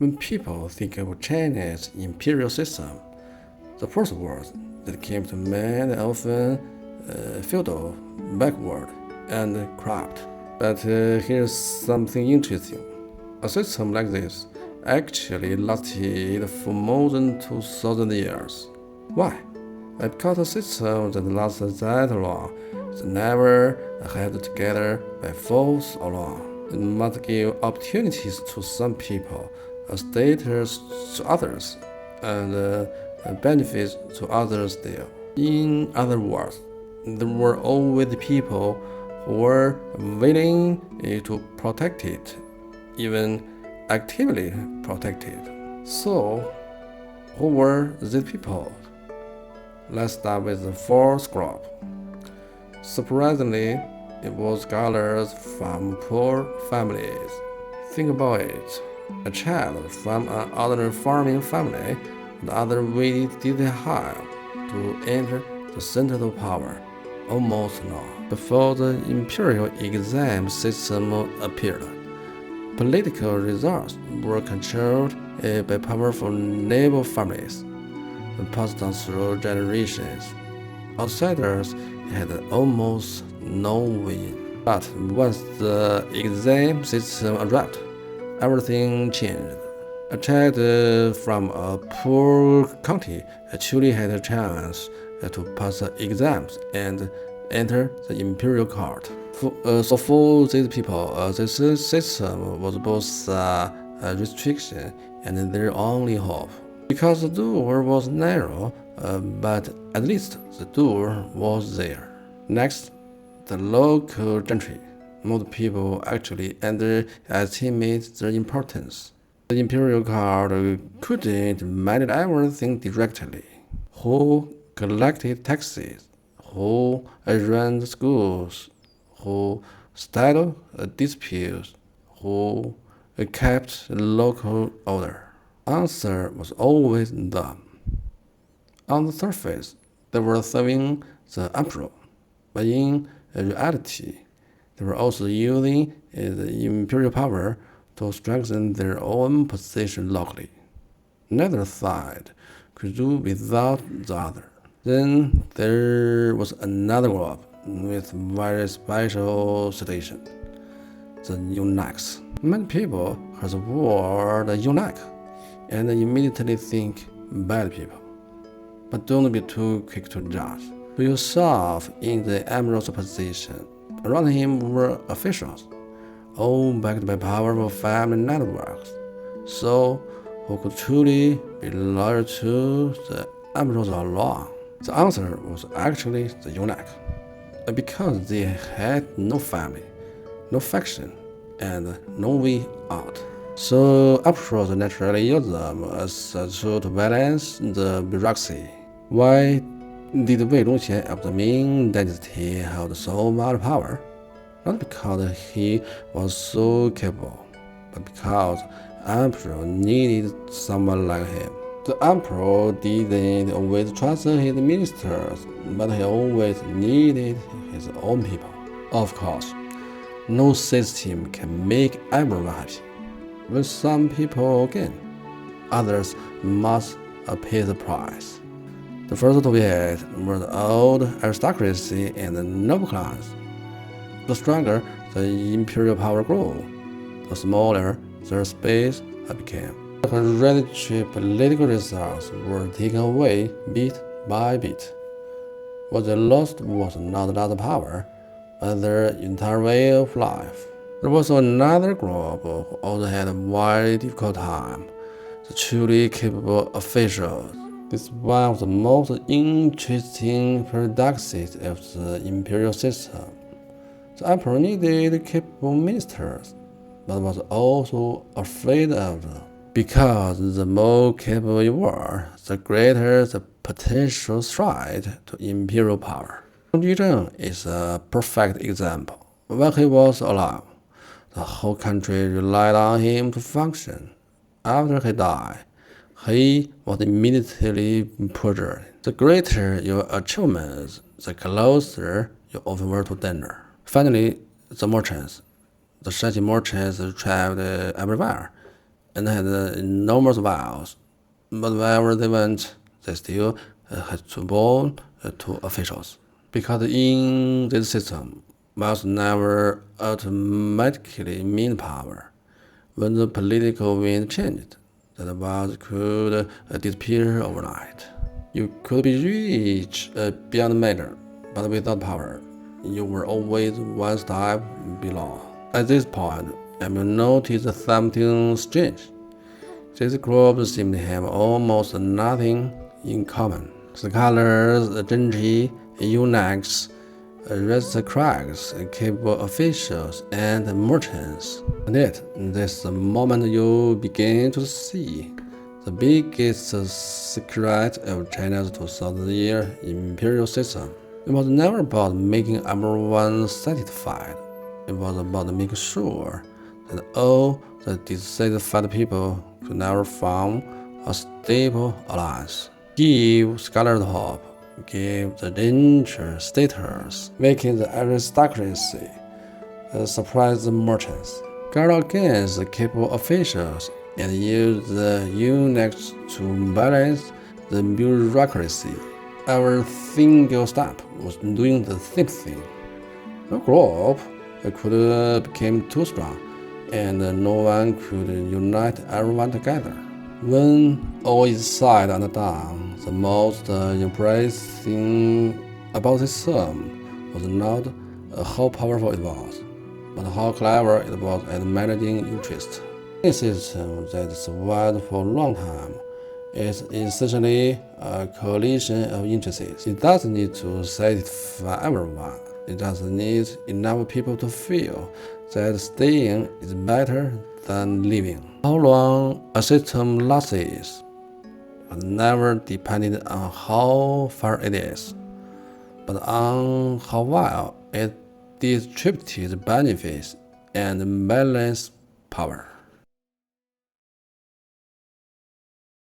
When people think of China's imperial system, the first words that came to mind are often feudal, backward, and corrupt. But here's something interesting. A system like this actually lasted for more than 2,000 years. Why? Because a system that lasted that long is never held together by force alone. It must give opportunities to some people, a status to others, and benefits to others still. In other words, there were always people who were willing to protect it, even actively protect it. So, who were these people? Let's start with the first group. Surprisingly, it was scholars from poor families. Think about it. A child from an ordinary farming family would otherwise didn't have to enter the center of power almost long before the imperial exam system appeared. Political results were controlled by powerful noble families and passed down through generations. Outsiders had almost no way. But once the exam system arrived, everything changed. A child from a poor country actually had a chance to pass the exams and enter the imperial court. For these people, this system was both a restriction and their only hope. Because the door was narrow, but at least the door was there. Next, the local gentry. Most people actually underestimate their importance. The imperial court couldn't manage everything directly. Who collected taxes? Who ran the schools? Who settled disputes? Who kept local order? Answer was always them. On the surface, they were serving the emperor, but in reality, they were also using the imperial power to strengthen their own position locally. Neither side could do without the other. Then there was another group with very special situation: the eunuchs. Many people heard the word eunuch and immediately think bad people. But don't be too quick to judge. Put yourself in the emperor's position. Around him were officials, all backed by powerful family networks. So, who could truly be loyal to the emperor all along? The answer was actually the eunuch, because they had no family, no faction, and no way out. So emperors naturally used them as a tool to balance the bureaucracy. Why did Wei Zhongxian of the Ming Dynasty hold so much power? Not because he was so capable, but because the emperor needed someone like him. The emperor didn't always trust his ministers, but he always needed his own people. Of course, no system can make everyone happy. When some people gain, others must pay the price. The first to be hit were the old aristocracy and the noble class. The stronger the imperial power grew, the smaller their space became. The hereditary political results were taken away bit by bit. What they lost was not just power, but their entire way of life. There was another group who also had a very difficult time: the truly capable officials. This is one of the most interesting paradoxes of the imperial system. The emperor needed capable ministers, but was also afraid of them. Because the more capable you were, the greater the potential threat to imperial power. Zhang Jizheng is a perfect example. When he was alive, the whole country relied on him to function. After he died, he was immediately purged. The greater your achievements, the closer you often were to danger. Finally, the merchants. The Shanxi merchants traveled everywhere, and had enormous vows. But wherever they went, they still had to bow to officials. Because in this system, wealth never automatically mean power. When the political wind changed, that wealth could disappear overnight. You could be rich beyond measure, but without power, you were always one step below. At this point, I will notice something strange. These groups seem to have almost nothing in common. Scholars, gentry, eunuchs, aristocrats, capable officials, and merchants. And yet, this is the moment you begin to see the biggest secret of China's 2,000-year imperial system. It was never about making everyone satisfied. It was about making sure that all the dissatisfied people could never form a stable alliance. Give scholars hope, give the gentry status, making the aristocracy surprise the merchants, guard against the capable officials, and use the eunuchs to balance the bureaucracy. Every single step was doing the same thing. The group could become too strong, and no one could unite everyone together. When all is said and done, the most impressive thing about this system was not how powerful it was, but how clever it was at managing interest. A system that survived for a long time is essentially a coalition of interests. It doesn't need to satisfy everyone. It just needs enough people to feel that staying is better than leaving. How long a system lasts is never depended on how far it is, but on how well it distributes benefits and balances power.